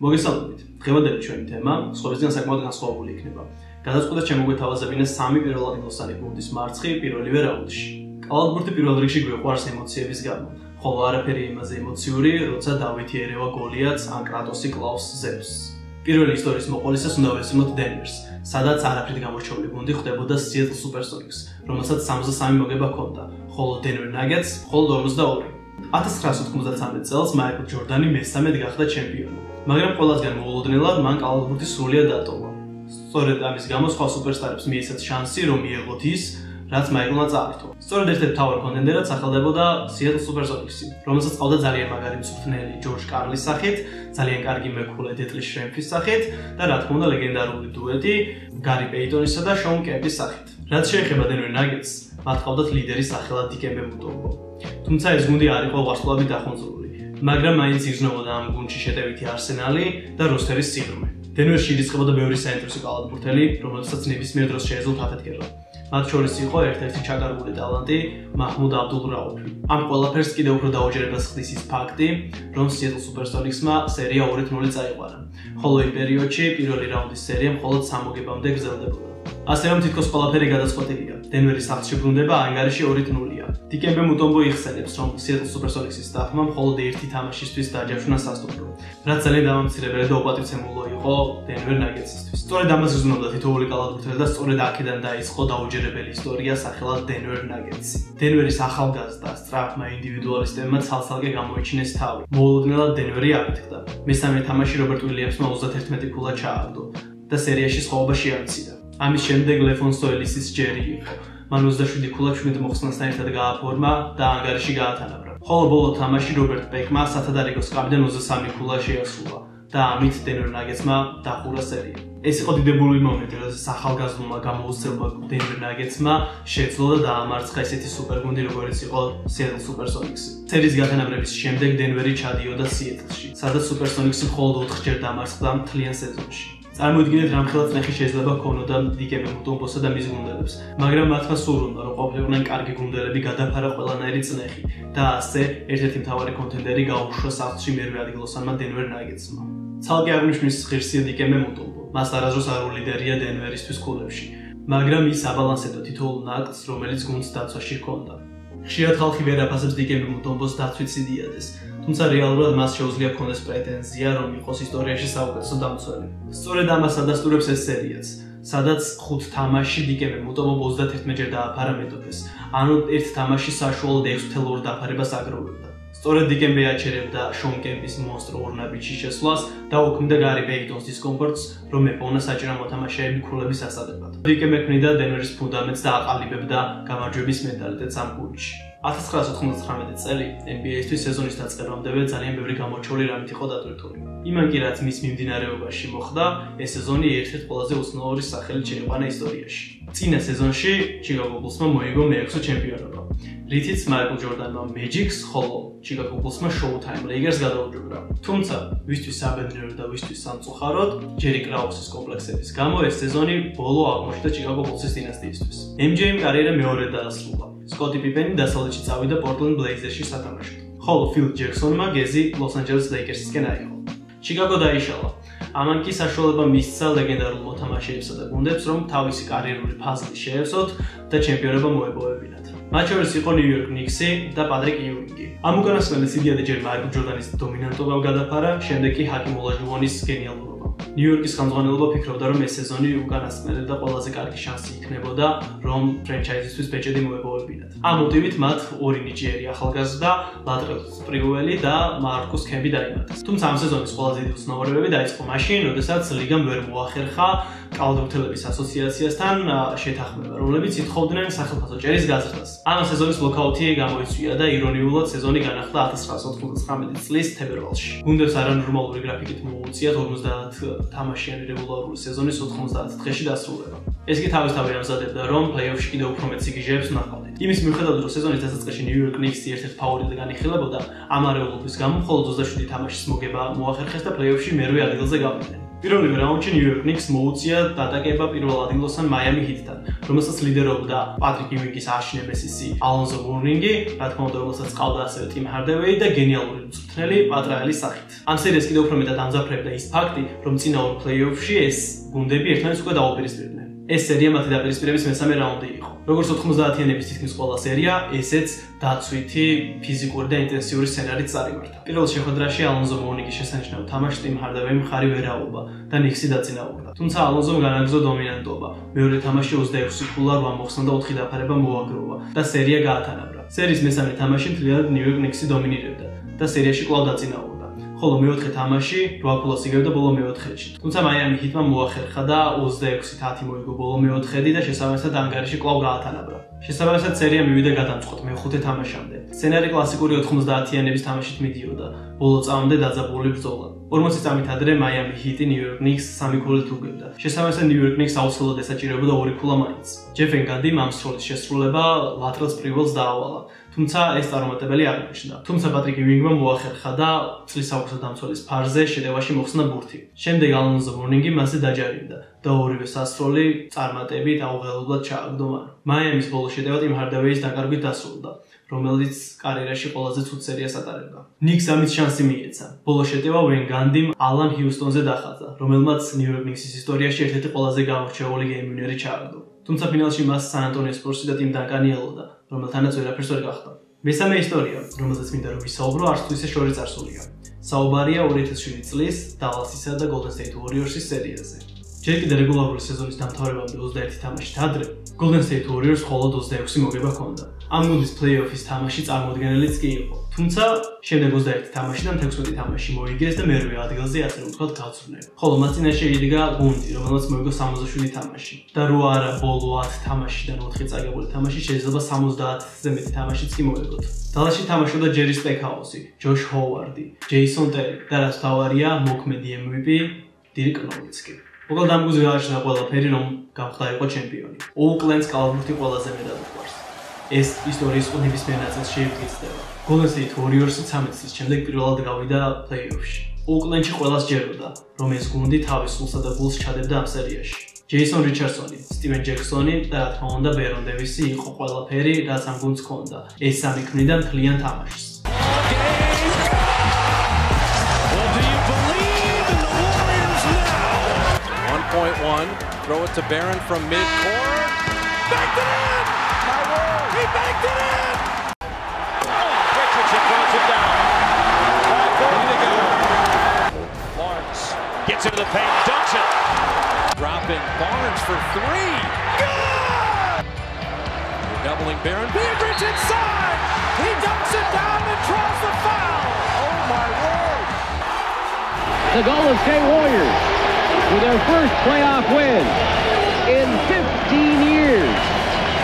მოგესალმებით. დღევანდელი ჩვენი თემა სხვებისგან საკმაოდ განსხვავებული იქნება. გადაწყვეტა შემოგვეთავაზებინა სამი პირველ ადგილოსანი გუნდის მარცხი პირველივე რაუნდში. კალათბურთი პირველ რიგში გვიყვარს ემოციების გამო, ხოლო არაფერი იმაზე ემოციური, როცა დავითი ერევა გოლიათს ან კრატოსი კლავს ზევსს. პირველი ისტორიის მოყოლისას უნდა ვესწრებოთ დენვერს, სადაც არაფრით გამორჩეული გუნდი ხვდებოდა სიეტლ სუპერსონიკს, რომელსაც 63 მოგება ჰქონდა, ხოლო დენვერ ნაგეტსს მხოლოდ 42. 1993 წელს მაიკლ ჯორდანი მესამედ გახდა ჩემპიონი, მაგრამ ყველასგან მოულოდნელად მან კალათბურთი სრულიად დატოვა. სწორედ ამის გამო სხვა სუპერსტარებს მიეცათ შანსი, რომ მიეღოთ ის, რაც მაიკლმა წაართვა. სწორედ ერთ-ერთ მთავარ კონტენდერად სახელდებოდა სიეტლ სუპერსონიქსი, რომელსაც ყავდა ძალიან მაგარი მწვრთნელი ჯორჯ კარლის სახით, ძალიან კარგი მექულე დეტლი შრემფის სახით და რა თქმა უნდა ლეგენდარული დუეტი გარი პეიტონისა და შონ კემპის სახით. რაც შეეხება დენვერ ნაგეტსს, მათ ყავდათ ლიდერი სახელად დიკემბე მუტომბო. თუმცა ეს გუნდი არ იყო ვარსკვლავით დახუნწული, მაგრამ მაინც იგრძნობოდა ამ გუნდში შეტევითი არსენალი და როსტერის სიღრმე. დენვერში ირიცხებოდა ბევრი საინტერესო კალათბურთელი, რომელსაც ნებისმიერ დროს შეეძლოთ აფეთქება. მათ შორის იყო ერთ-ერთი ჩაკარგული ტალანტი მაჰმუდ აბდულ-რაუფი. ამ ყველაფერს კიდევ უფრო დაუჯერებას ხდის ის ფაქტი, რომ სიეტლ სუპერსონიქსმა სერია 2-0 წაიყვანა, ხოლო იმ პერიოდში პირველი რაუნდის სერია მხოლოდ 3 მოგებამდე გრძელდებოდა. ასე რომ თითქოს ყველაფერი გადაწყვეტილია. დენვერის სახლში ბრუნდება ანგარიში 2-0-ია. დიკემბე მუტომბო იხსენებს, რომ სიეტლ სუპერსონიქსის სტაფმა მხოლოდ ერთი თამაშისთვის დაჯავშნა სასტუმრო, რაც ძალიან დამამცირებელი და უპატივცემულო იყო დენვერ ნაგეტსისთვის. სწორედ ამას გრძნობდა თითოეული კალათბურთელი და სწორედ აქედან დაიწყო დაუჯერებელი ისტორია სახელად დენვერ ნაგეტსი. დენვერის ახალგაზრდა სწრაფმა ინდივიდუალისტებმა ცალ-ცალკე გამოიჩინეს თავი. მოულოდნელად დენვერი აფეთქდა. მესამე თამაში რობერტ უილიამსმა 31 ქულა ჩააგდო და სერიაში სხვაობა შეამცირა. ამის შემდეგ ლეფონ სოელისის ჯერი იყო. მან 27 ქულა 7 მოხსნასთან ერთად გააფორმა და ანგარიში გაათანაბრა. ხოლო ბოლო თამაში რობერტ პეკმა სათადარიგო სკამიდან 23 ქულა შეასრულა და ამით დენვერ ნაგეტსმა დახურა სერია. ეს იყო დიდებული მომენტი, როდესაც ახალგაზრდულმა გამოუცემლმა დენვერ ნაგეტსმა შეძლო და დაამარცხა ესეთი სუპერგუნდი, როგორც იყო სიეტლ სუპერსონიქსი. სერიის გათანაბრების შემდეგ დენვერი ჩადიოდა სიეტლში, სადაც სუპერსონიქსი მხოლოდ 4 ჯერ დამარცხდა მთლიან სეზონში. წარმოიდგინეთ რამხელა წნეხი შეიძლება ჰქონოდა დიკემბე მუტომბოსა და მის გუნდელებს, მაგრამ მათმა სურვილმა, რომ ყოფილიყვნენ კარგი გუნდელები, გადაფარა ყველანაირი წნეხი და ასე ერთ-ერთი მთავარი კონტენდერი გაუშვა სახლში მერვე ადგილოსანმა დენვერ ნაგეტსმა. ცალკე აღნიშნვის ღირსია დიკემბე მუტომბო, მას არასდროს არ ულიდერია დენვერისთვის ქულებში, მაგრამ ის აბალანსებდა თითოეულ ნაკადს, რომელიც გუნდს დაცვაში ჰქონდა. ხშირად ხალხი ვერ აფასებს დიკემბე მუტომბოს დაცვით სიდიადეს, თუმცა რეალურად მას შეუძლია ჰქონდეს პრეტენზია, რომ იყოს ისტორიაში საუკეთესო დამცველი. სწორედ ამას ადასტურებს ეს სერიაც, სადაც 5 თამაში დიკემბე მუტომბო 31 ჯერ დააფარა მეტოქეს, ანუ ერთ თამაში საშუალოდ 6.2 დაფარებას აგროვებდა. სწორედ დიკემბე აჩერებდა შონ კემპის მონსტრო ორნაბიჩის შესვლას და უქმნიდა გარი პეიტონს დისკომფორტს, რომ ეპოვნა საჭირო მოთამაშეები ქულების ასაღებად. დიკემბე ქმნიდა დენვერის ფუნდამენტს და აყალიბებდა გამარჯვების მენტალიტეტს ამ გუნდში. 1999 წელი NBA-ისთვის სეზონის დაწყებამდე ძალიან ბევრი გამორჩეული რამით იყო დატვირთული. იმან კი რაც მის მიმდინარეობაში მოხდა, ეს სეზონი ერთ-ერთ ყველაზე უცნაური სახელით შეიყვანა ისტორიაში. წინა სეზონში ჩიკაგო ბულსმა მოიგო მე-6 ჩემპიონობა, რითიც მაიკლ ჯორდანმა მეჯიკს, ხოლო ჩიკაგო ბულსმა შოუ-თაიმ ლეიკერსს გადაუჯობრა. თუმცა, ვისთვის საბედნიეროდ და ვისთვის სამწუხაროდ, ჯერი კრაუსის კომპლექსების გამო ეს სეზონი ბოლო აღმოჩნდა ჩიკაგო ბულსის დინასტიისთვის. MJ-მ კარიერა მეორედ დაასრულა. სკოტი პიპენი დასავლეთში წავიდა პორტლენდ ბლეიზერსში სათამაშოდ, ხოლო ფილ ჯექსონმა გეზი ლოს ანჯელეს ლეიკერსისკენ აიღო. ჩიკაგო დაიშალა. ამან კი საშუალება მისცა ლეგენდარულ მოთამაშეებსა და გუნდებს, რომ თავისი კარიერული ფაზი შეეცოთ და ჩემპიონობა მოეპოვებინათ. მათ შორის იყო ნიუ-იორკ ნიქსი და პატრიკ იუინგი. ამ უკანასკნელის იდეა ჯერ მაიკლ ჯორდანის დომინანტობა გადაფარა, შემდეგ კი ჰაკიმ ოლაჟუანის გენიალურობა. ნიუ-იორკის ხელმძღვანელობა ფიქრობდა, რომ ეს სეზონი უკანასკნელი და ყველაზე კარგი შანსი იქნებოდა, რომ ფრენჩაიზისთვის ბეჭედი მოეპოვებინათ. ამ მოტივით მათ ორი ნიჭიერი ახალგაზრდა, ლატრელ სპრიუელი და მარკუს კემპი დაიმატეს. თუმცა ამ სეზონის ყველაზე დიდი უცნაურებები დაიწყო მაშინ, როდესაც ლიგამ ვერ მოახერხა კალათბურთელების ასოციაციასთან შეთანხმება, რომლებიც ითხოვდნენ სახელმწიფო ჭერის გაზრდას. ამ სეზონის ლოკაუთი გამოიწვია და ირონიულად სეზონი განახლდა 1999 წლის თებერვალში. გუნდებს არანორმალური გრაფიკით მოუწიათ 50 თამაშიანი რეგულარული სეზონის 90 დღეში დასრულება. ეს კი თავისთავად ამზადებდა, რომ პლეი-ოფში კიდევ უფრო მეტ სიგიჟეებს ნახავდით. იმის მიუხედავად, რომ სეზონის დასაწყისში ნიუ-იორკ ნიქსი ერთ-ერთ ფავორიტად განიხილებოდა, ამ არეულობის გამო მხოლოდ 27 თამაშის მოგება მოახერხეს და პლეი-ოფში მერვე ადგილზე გავიდნენ. პირველივე რაუნდში ნიუ-იორკ ნიქსს მოუწია დატაკება პირველ ადგილოსთან მაიამი ჰიტთან, რომელსაც ლიდერობდა პატრიკ ივინგის აშინებესისი ალონზო მურნინგი, რა თქმა უნდა, რომელსაც ყავდა ასევე ტიმ ჰარდევეი და გენიალური მწვრთნელი პატრაელის სახით. ამ სერიას კიდევ უფრო მეტად ამძაფრებდა ის ფაქტი, რომ წინა ორ პლეი-ოფში ეს გუნდები ერთმანეთს უკვე დაუპირისპირდნენ. ეს სერია მათი დაპირისპირების მესამე რაუნდი იყო. როგორც 90-იანების თითქმის ყველა სერია, ესეც დაცვითი, ფიზიკური და ინტენსიური სცენარით წარიმართა. პირველ შეხვედრაში ალონზო მურნინგის შესანიშნავ თამაშს ტიმ ჰარდევეიმ მხარი ვერ აუღა და ნიქსი დაწინაურდა. თუმცა ალონზომ განაგრძო დომინანტობა. მეორე თამაში 26 ქულა 8 მოხსნა და 4 დაფარება მოაგროვა და სერია გაათანაბრა. სერიის მესამე თამაში მთლიანად ნიუ-იორკ ნიქსი დომინირებდა და სერიაში კვლავ დაწინაურდა. ხოლო მეოთხე თამაში 8 ქულას იგებდა ბოლო მეოთხედში. თუმცა მაიამი ჰიტმა მოახერხა და 26-10 მოიგო ბოლო მეოთხედი და შესაბამისად ანგარიში კვლავ გაათანაბრა. შესაბამისად სერია მივიდა გადამწყვეტ მეხუთე თამაშამდე. სცენარი კლასიკური 90-იანების თამაშით მიდიოდა. ბოლო წამამდე დაძაბული ბრძოლა. 40 წამით ადრე მაიამი ჰიტი ნიუ-იორკ ნიქსს 3 ქულით უგებდა. შესაბამისად ნიუ-იორკ ნიქსს აუცილებლად ესაჭიროებოდა 2 ქულა მაინც. ჯეფ ვან განდიმ ამ სროლის შესრულება ლატრელ სპრიველს დაავალა. თუმცა ეს წარუმატებელი აღმოჩნდა. თუმცა პატრიკ ივინგმა მოახერხა და წლის აუგუსტო დამცველის ფარზე შეტევაში მოხსნა ბურთი. შემდეგ ალონზო მურნინგი მასზე დაჯარიმდა და ორივე სასროლი წარმატებით აუღელებლად ჩააგდო მან. მაიამის ბოლო შეტევა ტიმ ჰარდევეის დაკარგვით დასრულდა, რომელიც კარიერაში ყველაზე ცუდ სერიას ატარებდა. ნიქსს ამით შანსი მიეცა. ბოლო შეტევა ვენ განდიმ ალან ჰიუსტონზე დახადა, რომელმაც ნიუ-იორკ ნიქსის ისტორიაში ერთ-ერთი ყველაზე გამორჩეული გეიმვინერი ჩააგდო. თუმცა ფინალში მას სან ანტონიო სპურსი და ტიმ დანკანი ელოდა, რომელთანაც ვერაფერს ვერ გახდა. მესამე ისტორია, რომელზეც მინდა რომ ვისაუბრო, არც თუ ისე შორის წარსულია. საუბარია 2007 წლის დალასისა და გოლდენ სტეიტ უორიორსის სერიაზე. ჯერ კიდევ რეგულარული სეზონის დამთავრებამდე 21 თამაშით ადრე, გოლდენ სტეიტ უორიორს მხოლოდ 26 მოგება ჰქონდა. ამ გუნდის პლეი-ოფის თამაში წარმოუდგენელიც კი იყო. თუმცა შემდეგ 21 თამაშიდან 16 თამაში მოიგეს და მერვე ადგილზე ასე ვთქვათ გაძვრნენ. ხოლო მათ წინაშე იდგა გუნდი, რომელსაც მოიგო 67 თამაში. და რო არა ბოლო 10 თამაშიდან 4 წაგებული თამაში შეიძლება 70-ზე მეტი თამაშიც კი მოიგოთ. დალასში თამაშობდა ჯერი სპეკჰაუსი, ჯოშ ჰოვარდი, ჯეისონ ტერი და რაც თავარია მოქმედი MVP დირკ ნოვიცკი. უბრალოდ ამ გუნდზე გააჩნდა ყველაფერი, რომ გამხდა იყო ჩემპიონი. ოუკლენდს კალათბურთი ყველაზე მეტად უყვარს. ეს ისტორიის ნებისმიერ ნაწილს შეიფიცდება. გოლდენ სტეიტ უორიორსი 13 წლის შემდეგ პირველად გავიდა პლეი-ოფში. ოუკლენდში ყველას ჯეროდა, რომ ეს გუნდი თავის სულსა და გულს ჩადებდა ამ სერიაში. ჯეისონ რიჩარდსონი, სტივენ ჯექსონი და რა თქმა უნდა ბერონ დევისი იყო ყველაფერი, რაც ამ გუნდს ჰქონდა. ეს სამი ქმნიდა მთლიან თამაშს. 1.1, throw it to Barron from mid-court. Backed it in! My word! He backed it in! Oh, Richardson throws it down. 5:30 to go. Lawrence gets into the paint, dunks it. Dropping Barnes for 3. Good! They're doubling Barron. Beatrice inside! He dunks it down and draws the foul. Oh, my word! The Golden State Warriors with their first playoff win in 15 years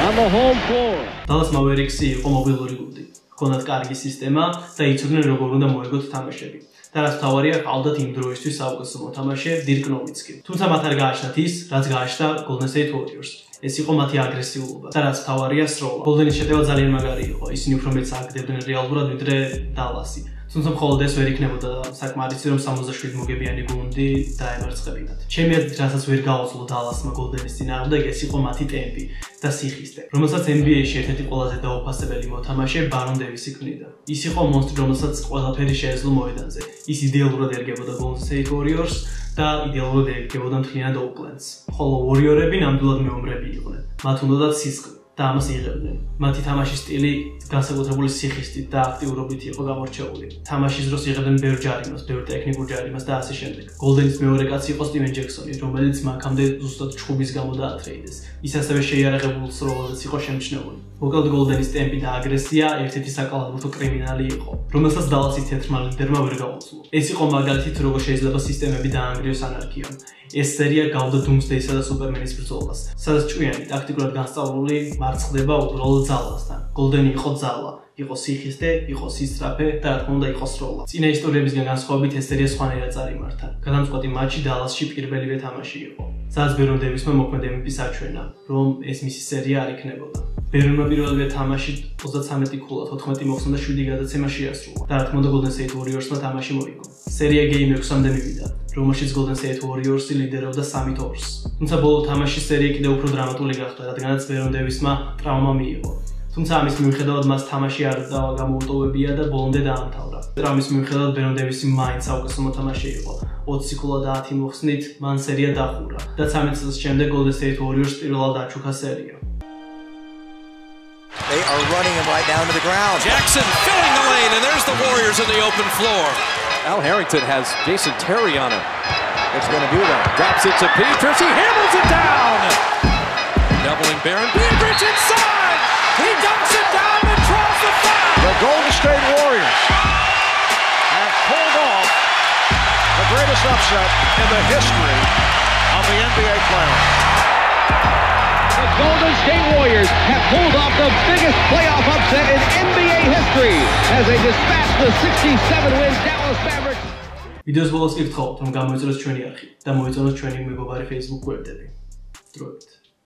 on the home floor. Dallas Mavericks იყო მობილური გუნდი. ჰქონდათ კარგი სისტემა და იცოდნენ როგორ უნდა მოეგოთ თამაშები. და რაც თავარია, ყავდათ იმ დროისთვის საუკეთესო მოთამაშე დირკ ნოვიცკი. თუმცა მათ არ გააჩნდათ ის, რაც გააჩნდა Golden State Warriors. ეს იყო მათი აგრესიულობა და რაც თავარია სროლა. Golden-ის შეტევა ძალიან მაგარი იყო. ისინი უფრო მეტს აგდებდნენ რეალურად ვიდრე დალასი. თუმცა მხოლოდ ეს ვერ იქნებოდა საკმარისი, რომ 67 მოგებიანი გუნდი დაემარცხებინათ. ჩემი აზრით, რასაც ვერ გაუძლო დალასმა Golden-ის წინააღმდეგ, ეს იყო მათი ტემპი და სიხისტე, რომელსაც NBA-ში ერთ-ერთი ყველაზე დაუფასებელი მოთამაშე ბარონ დევისი ქმნიდა. ის იყო მონსტრი, რომელსაც ყველაფერი შეეძლო მოედანზე. ის იდეალურად ერგებოდა Golden State Warriors და იდეალურად ერგებოდა მთლიანად ოუკლენდს. ხოლო Warriors-ები ნამდვილად მეომრები იყვნენ. მათ უნდათ სისხლი და ამას იღებდნენ. მათი თამაშის სტილი განსაკუთრებული სიხისტით და აქტიურობით იყო გამორჩეული. თამაშის დროს იღებდნენ ბევრ ჯარიმას, ბევრ ტექნიკურ ჯარიმას და ასე შემდეგ. Golden-ის მეორე კაცი იყო სტივენ ჯექსონი, რომელიც მანქამდე ზუსტად ჩხუბის გამო დაათრეიდეს. ის ასევე შეიარაღებულ სროლაზეც იყო შემჩნეული. მოკლედ Golden-ის ტემპი და აგრესია ერთ-ერთი საკალათბურთო კრიმინალი იყო, რომელსაც დალასის თეთრმა ლიდერმა ვერ გაუძლო. ეს იყო მაგალითი თუ როგორ შეიძლება სისტემები დაანგრიოს ანარქიამ. ეს სერია გავდა Doomsday-სა და Superman-ის ბრძოლას, სადაც ჭკვიანი ტაქტიკურად განსწავლული მარცხდება უბრალოდ ძალასთან. Golden-ი იყო ძალა, იყო სიხისტე, იყო სისწრაფე და რა თქმა უნდა იყო სროლა. წინა ისტორიებისგან განსხვავებით ეს სერია სხვანაირად წარიმართა. გადამწყვეტი მატჩი დალასში პირველივე თამაში იყო. სადაც ბერონ დევისმა მოქმედი MVP-ის აჩვენა, რომ ეს მისი სერია არ იქნებოდა. ბერონმა პირველივე თამაში 33 ქულა, 14 მოხსნა და 7 გადაცემა შეასრულა. და რა თქმა უნდა Golden State Warriors-მა თამაში მოიგო. სერია Game 6-მდე მივიდა, რომელშიც Golden State Warriors-ი ლიდერობდა 3-2. თუმცა ბოლო თამაში სერია კიდევ უფრო დრამატული გახდა, რადგანაც ბერონ დევისმა ტრავმა მიიღო. თუმცა ამის მიუხედავად მას თამაში არ გამოუტოვებია და ბოლომდე დაამთავრა. ტრავმის მიუხედავად ბერონ დევისი მაინც საუკეთესო მოთამაშე იყო. 20 ქულა და 10 მოხსნით მან სერია დახურა და 13 წელს შემდეგ Golden State Warriors პირველად აჩუქა სერია. They are running him right down to the ground. Jackson filling the lane, and there's the Warriors in the open floor. Al Harrington has Jason Terry on him. It's going to do that. Drops it to Peters. He hammers it down. Doubling Baron. Peters inside. He dumps it down and draws the foul. The Golden State Warriors have pulled off the greatest upset in the history of the NBA playoffs. The Golden State Warriors have pulled off the biggest playoff upset in NBA history as they dispatch the 67-win Dallas Mavericks. ვიდეოს ბოლოს გითხავთ, რომ გამოიწეროთ ჩვენი არხი და მოიწონოთ ჩვენი მეგობარი Facebook გვერდები. დროებით.